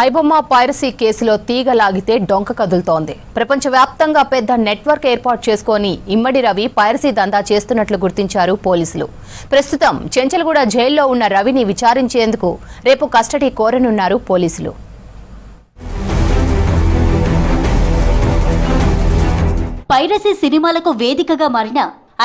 IBomma piracy కేసులో తీగ లాగితే డొంక కదులుతోంది. ప్రపంచవ్యాప్తంగా పెద్ద నెట్వర్క్ ఏర్పాటు చేసుకుని ఇమ్మడి రవి పైరసీ దందా చేస్తున్నట్లు గుర్తించారు పోలీసులు. ప్రస్తుతం చెంచల్గూడ జైల్లో ఉన్న రవిని విచారించేందుకు రేపు కస్టడీ కోరనున్నారు పోలీసులు. పైరసీ సినిమాలకు వేదికగా మారిన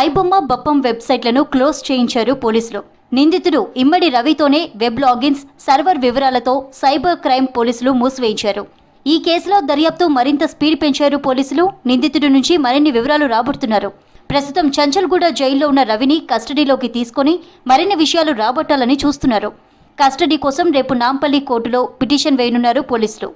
ఐబొమ్మ బప్పం వెబ్సైట్లను క్లోజ్ చేయించారు పోలీసులు. నిందితుడు ఇమ్మడి రవితోనే వెబ్ లాగిన్స్, సర్వర్ వివరాలతో సైబర్ క్రైమ్ పోలీసులు మూసివేయించారు. ఈ కేసులో దర్యాప్తు మరింత స్పీడ్ పెంచారు పోలీసులు. నిందితుడి నుంచి మరిన్ని వివరాలు రాబడుతున్నారు. ప్రస్తుతం చెంచల్గూడ జైల్లో ఉన్న రవిని కస్టడీలోకి తీసుకుని మరిన్ని విషయాలు రాబట్టాలని చూస్తున్నారు. కస్టడీ కోసం రేపు నాంపల్లి కోర్టులో పిటిషన్ వేయనున్నారు పోలీసులు.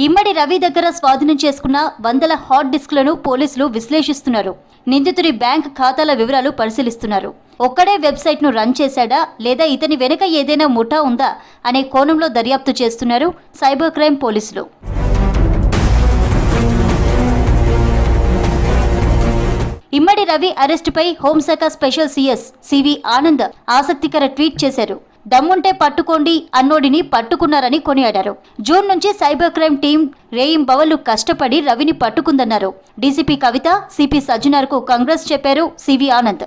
ఇమ్మడి రవి దగ్గర స్వాధీనం చేసుకున్న వందల హాట్ డిస్క్లను పోలీసులు విశ్లేషిస్తున్నారు. నిందితుడి బ్యాంక్ ఖాతాల వివరాలు పరిశీలిస్తున్నారు. ఒక్కడే వెబ్సైట్ను రన్ చేశాడా లేదా ఇతని వెనుక ఏదైనా ముఠా ఉందా అనే కోణంలో దర్యాప్తు చేస్తున్నారు సైబర్ క్రైమ్ పోలీసులు. ఇమ్మడి రవి అరెస్టుపై హోంశాఖ స్పెషల్ సిఎస్ సివి ఆనంద్ ఆసక్తికర ట్వీట్ చేశారు. దమ్ముంటే పట్టుకోండి, అన్నోడిని పట్టుకున్నారని కొనియాడారు. జూన్ నుంచి సైబర్ క్రైమ్ టీం రేయింబవళ్లు కష్టపడి రవిని పట్టుకుందన్నారు. డీసీపీ కవిత, సిపి సజ్జనార్కు కాంగ్రెస్ చెప్పారు సివి ఆనంద్.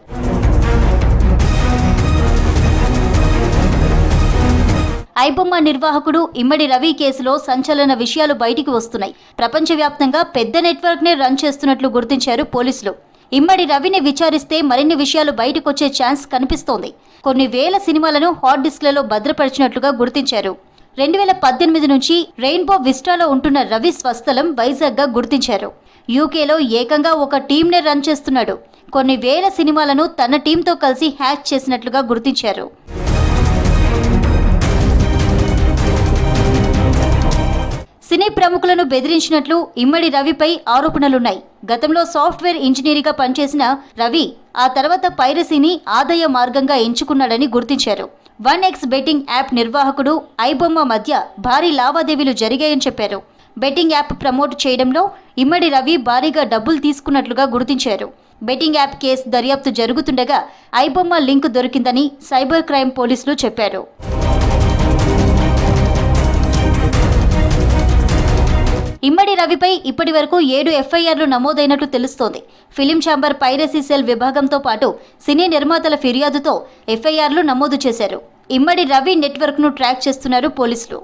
ఐబొమ్మ నిర్వాహకుడు ఇమ్మడి రవి కేసులో సంచలన విషయాలు బయటికి వస్తున్నాయి. ప్రపంచవ్యాప్తంగా పెద్ద నెట్వర్క్ నే రన్ చేస్తున్నట్లు గుర్తించారు పోలీసులు. ఇమ్మడి రవిని విచారిస్తే మరిన్ని విషయాలు బయటకొచ్చే ఛాన్స్ కనిపిస్తోంది. కొన్ని వేల సినిమాలను హాట్ డిస్క్లలో భద్రపరిచినట్లుగా గుర్తించారు. 2018 నుంచి రెయిన్బో విస్టాలో ఉంటున్న రవి స్వస్థలం వైజాగ్గా గుర్తించారు. యూకేలో ఏకంగా ఒక టీంనే రన్ చేస్తున్నాడు. కొన్ని వేల సినిమాలను తన టీంతో కలిసి హ్యాక్ చేసినట్లుగా గుర్తించారు. సినీ ప్రముఖులను బెదిరించినట్లు ఇమ్మడి రవిపై ఆరోపణలున్నాయి. గతంలో సాఫ్ట్వేర్ ఇంజనీర్గా పనిచేసిన రవి ఆ తర్వాత పైరసీని ఆదాయ మార్గంగా ఎంచుకున్నాడని గుర్తించారు. 1x బెట్టింగ్ యాప్ నిర్వాహకుడు ఐబొమ్మ మధ్య భారీ లావాదేవీలు జరిగాయని చెప్పారు. బెట్టింగ్ యాప్ ప్రమోట్ చేయడంలో ఇమ్మడి రవి భారీగా డబ్బులు తీసుకున్నట్లుగా గుర్తించారు. బెట్టింగ్ యాప్ కేసు దర్యాప్తు జరుగుతుండగా ఐబొమ్మ లింక్ దొరికిందని సైబర్ క్రైమ్ పోలీసులు చెప్పారు. ఇమ్మడి రవిపై ఇప్పటి వరకు 7 ఎఫ్ఐఆర్లు నమోదైనట్లు తెలుస్తోంది. ఫిలిం ఛాంబర్ పైరసీ సెల్ విభాగంతో పాటు సినీ నిర్మాతల ఫిర్యాదుతో ఎఫ్ఐఆర్లు నమోదు చేశారు. ఇమ్మడి రవి నెట్వర్క్ను ట్రాక్ చేస్తున్నారు పోలీసులు.